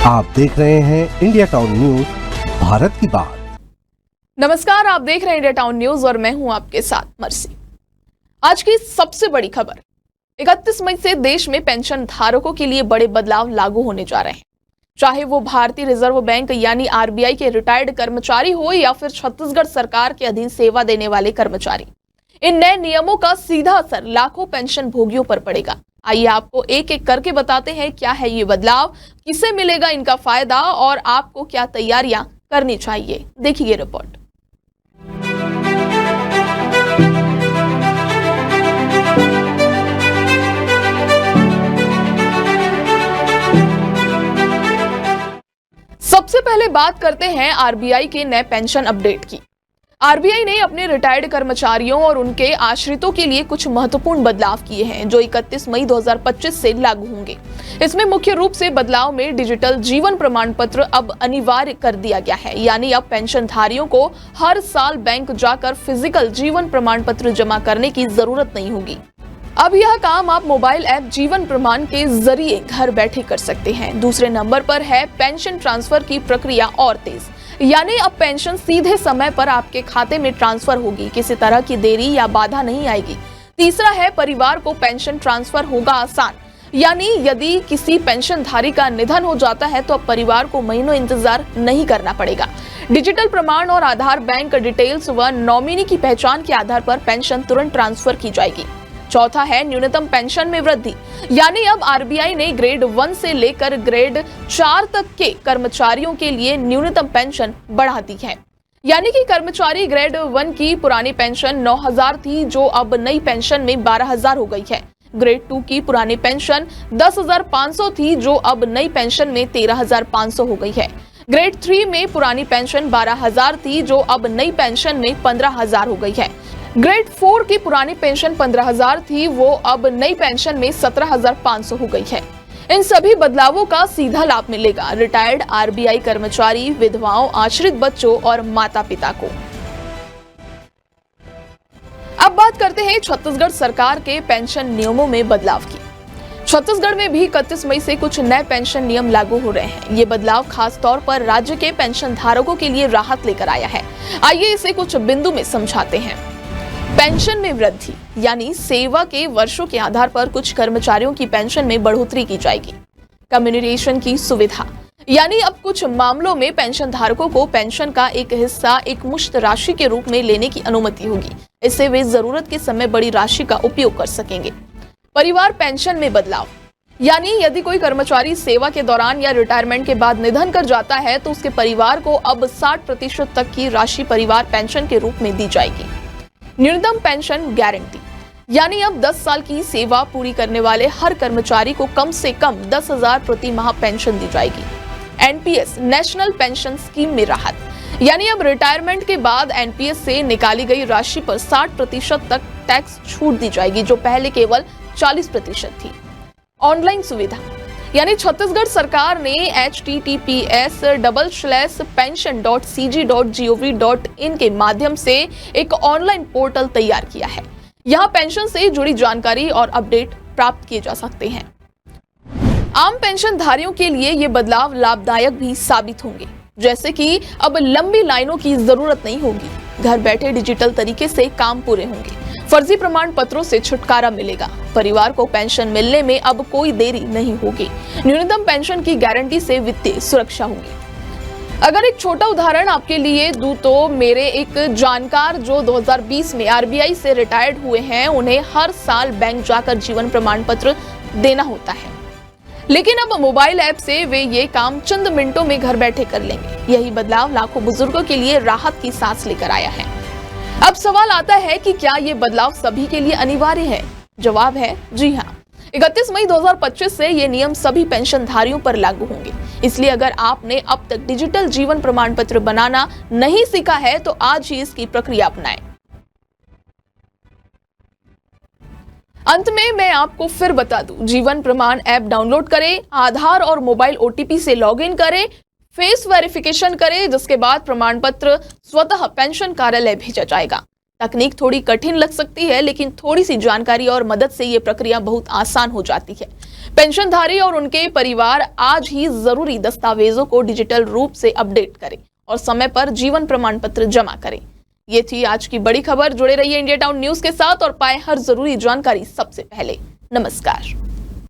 आप देख रहे हैं इंडिया टाउन न्यूज, भारत की बात। नमस्कार, आप देख रहे हैं इंडिया टाउन न्यूज और मैं हूं आपके साथ मर्सी। आज की सबसे बड़ी खबर, 31 मई से देश में पेंशन धारकों के लिए बड़े बदलाव लागू होने जा रहे हैं। चाहे वो भारतीय रिजर्व बैंक यानी आरबीआई के रिटायर्ड कर्मचारी हो या फिर छत्तीसगढ़ सरकार के अधीन सेवा देने वाले कर्मचारी, इन नए नियमों का सीधा असर लाखों पेंशन भोगियों पर पड़ेगा। आइए आपको एक एक करके बताते हैं क्या है ये बदलाव, किसे मिलेगा इनका फायदा और आपको क्या तैयारियां करनी चाहिए। देखिए रिपोर्ट। सबसे पहले बात करते हैं आरबीआई के नए पेंशन अपडेट की। आरबीआई ने अपने रिटायर्ड कर्मचारियों और उनके आश्रितों के लिए कुछ महत्वपूर्ण बदलाव किए हैं जो 31 मई 2025 से लागू होंगे। इसमें मुख्य रूप से बदलाव में डिजिटल जीवन प्रमाण पत्र अब अनिवार्य कर दिया गया है, यानी अब पेंशनधारियों को हर साल बैंक जाकर फिजिकल जीवन प्रमाण पत्र जमा करने की जरूरत नहीं होगी। अब यह काम आप मोबाइल ऐप जीवन प्रमाण के जरिए घर बैठे कर सकते हैं। दूसरे नंबर पर है पेंशन ट्रांसफर की प्रक्रिया और तेज, यानी अब पेंशन सीधे समय पर आपके खाते में ट्रांसफर होगी, किसी तरह की देरी या बाधा नहीं आएगी। तीसरा है परिवार को पेंशन ट्रांसफर होगा आसान, यानी यदि किसी पेंशनधारी का निधन हो जाता है तो अब परिवार को महीनों इंतजार नहीं करना पड़ेगा। डिजिटल प्रमाण और आधार बैंक डिटेल्स व नॉमिनी की पहचान के आधार पर पेंशन तुरंत ट्रांसफर की जाएगी। चौथा है न्यूनतम पेंशन में वृद्धि, यानी अब आरबीआई ने ग्रेड 1 से लेकर ग्रेड 4 तक के कर्मचारियों के लिए न्यूनतम पेंशन बढ़ा दी है। यानी कि कर्मचारी ग्रेड 1 की पुरानी पेंशन 9,000 थी जो अब नई पेंशन में 12,000 हो गई है। ग्रेड 2 की पुरानी पेंशन 10,500 थी जो अब नई पेंशन में 13,500 हो गई है। ग्रेड 3 में पुरानी पेंशन 12,000 थी जो अब नई पेंशन में 15,000 हो गई है। ग्रेड 4 की पुरानी पेंशन 15,000 थी, वो अब नई पेंशन में 17,500 हो गई है। इन सभी बदलावों का सीधा लाभ मिलेगा रिटायर्ड आरबीआई कर्मचारी, विधवाओं, आश्रित बच्चों और माता पिता को। अब बात करते हैं छत्तीसगढ़ सरकार के पेंशन नियमों में बदलाव की। छत्तीसगढ़ में भी 31 मई से कुछ नए पेंशन नियम लागू हो रहे हैं। ये बदलाव खास तौर पर राज्य के पेंशन धारकों के लिए राहत लेकर आया है। आइए इसे कुछ बिंदु में समझाते हैं। पेंशन में वृद्धि, यानी सेवा के वर्षों के आधार पर कुछ कर्मचारियों की पेंशन में बढ़ोतरी की जाएगी। कम्युनिकेशन की सुविधा, यानी अब कुछ मामलों में पेंशन धारकों को पेंशन का एक हिस्सा एक मुश्त राशि के रूप में लेने की अनुमति होगी। इससे वे जरूरत के समय बड़ी राशि का उपयोग कर सकेंगे। परिवार पेंशन में बदलाव, यानी यदि कोई कर्मचारी सेवा के दौरान या रिटायरमेंट के बाद निधन कर जाता है तो उसके परिवार को अब 60% तक की राशि परिवार पेंशन के रूप में दी जाएगी। न्यूनतम पेंशन गारंटी, यानी अब 10 साल की सेवा पूरी करने वाले हर कर्मचारी को कम से कम 10,000 प्रति माह पेंशन दी जाएगी। एनपीएस नेशनल पेंशन स्कीम में राहत, यानी अब रिटायरमेंट के बाद एनपीएस से निकाली गई राशि पर 60% तक टैक्स छूट दी जाएगी जो पहले केवल 40% थी। ऑनलाइन सुविधा, यानी छत्तीसगढ़ सरकार ने https://pension.cg.gov.in के माध्यम से एक ऑनलाइन पोर्टल तैयार किया है। यहाँ पेंशन से जुड़ी जानकारी और अपडेट प्राप्त किए जा सकते हैं। आम पेंशनधारियों के लिए ये बदलाव लाभदायक भी साबित होंगे, जैसे कि अब लंबी लाइनों की जरूरत नहीं होगी, घर बैठे डिजिटल तरीके से काम पूरे होंगे, फर्जी प्रमाण पत्रों से छुटकारा मिलेगा, परिवार को पेंशन मिलने में अब कोई देरी नहीं होगी, न्यूनतम पेंशन की गारंटी से वित्तीय सुरक्षा होगी। अगर एक छोटा उदाहरण आपके लिए दूं तो मेरे एक जानकार जो 2020 में आरबीआई से रिटायर्ड हुए हैं, उन्हें हर साल बैंक जाकर जीवन प्रमाण पत्र देना होता है, लेकिन अब मोबाइल ऐप से वे ये काम चंद मिनटों में घर बैठे कर लेंगे। यही बदलाव लाखों बुजुर्गों के लिए राहत की सांस लेकर आया है। अब सवाल आता है कि क्या ये बदलाव सभी के लिए अनिवार्य है? जवाब है जी हाँ। 31 मई 2025 से ये नियम सभी पेंशनधारियों पर लागू होंगे। इसलिए अगर आपने अब तक डिजिटल जीवन प्रमाण पत्र बनाना नहीं सीखा है तो आज ही इसकी प्रक्रिया अपनाएं। अंत में मैं आपको फिर बता दूं, जीवन प्रमाण ऐप डाउनलोड करें, आधार और मोबाइल ओटीपी से लॉगिन करें, फेस वेरिफिकेशन करें, जिसके बाद प्रमाण पत्र स्वतः पेंशन कार्यालय भेजा जाएगा। तकनीक थोड़ी कठिन लग सकती है, लेकिन थोड़ी सी जानकारी और मदद से ये प्रक्रिया बहुत आसान हो जाती है। पेंशनधारी और उनके परिवार आज ही जरूरी दस्तावेजों को डिजिटल रूप से अपडेट करें और समय पर जीवन प्रमाण पत्र जमा करें। ये थी आज की बड़ी खबर। जुड़े रहिए इंडिया टाउन न्यूज के साथ और पाएं हर जरूरी जानकारी सबसे पहले। नमस्कार।